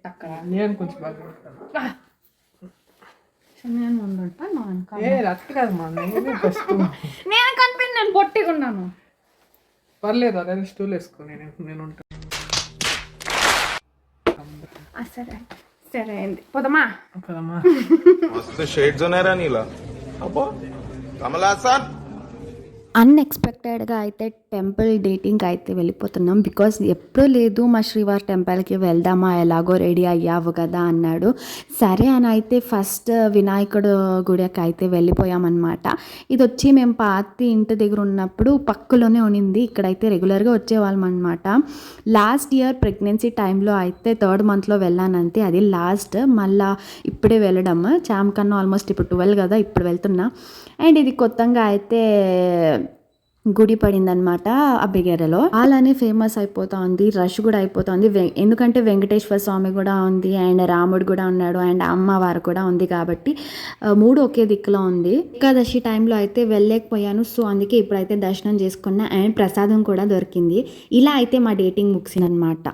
అక్కడ నేను కొంచెం బాగా నేను ఉండుంటా అట్టు కాదమ్మా నేను ఫస్ట్ నేను కనిపించి నేను పొట్టిగా ఉన్నాను. పర్లేదు అదే స్టూల్ వేసుకో నేను ఉంటాను. సరే సరే అండి పోదమ్మా. मस्त शेड्स ఉన్నాయి రా నీలా అబ్బో కమలాసన్. అన్ఎక్స్పెక్టెడ్గా అయితే టెంపుల్ డేటింగ్కి అయితే వెళ్ళిపోతున్నాం. బికాజ్ ఎప్పుడూ లేదు మా శ్రీవారి టెంపుల్కి వెళ్దామా, ఎలాగో రెడీ అయ్యావు కదా అన్నాడు. సరే అని అయితే ఫస్ట్ వినాయకుడు గుడికి అయితే వెళ్ళిపోయామన్నమాట. ఇది వచ్చి మేము పాతి ఇంటి దగ్గర ఉన్నప్పుడు పక్కలోనే ఉన్నింది. ఇక్కడైతే రెగ్యులర్గా వచ్చేవాళ్ళం అనమాట. లాస్ట్ ఇయర్ ప్రెగ్నెన్సీ టైంలో అయితే 3rd monthలో వెళ్ళానంతే, అది లాస్ట్. మళ్ళీ ఇప్పుడే వెళ్ళడం చామ్ కన్నా ఆల్మోస్ట్ ఇప్పుడు 12 కదా ఇప్పుడు వెళ్తున్నా. అండ్ ఇది కొత్తగా అయితే గుడి పడిందనమాట అబ్బిగేరలో. అలానే ఫేమస్ అయిపోతా ఉంది, రష్ కూడా అయిపోతుంది. ఎందుకంటే వెంకటేశ్వర స్వామి కూడా ఉంది అండ్ రాముడు కూడా ఉన్నాడు అండ్ అమ్మవారు కూడా ఉంది కాబట్టి 3 ఒకే దిక్కులో ఉంది. ఏకాదశి టైంలో అయితే వెళ్ళలేకపోయాను, సో అందుకే ఇప్పుడైతే దర్శనం చేసుకున్నా అండ్ ప్రసాదం కూడా దొరికింది. ఇలా అయితే మా డేటింగ్ ముగిసిందనమాట.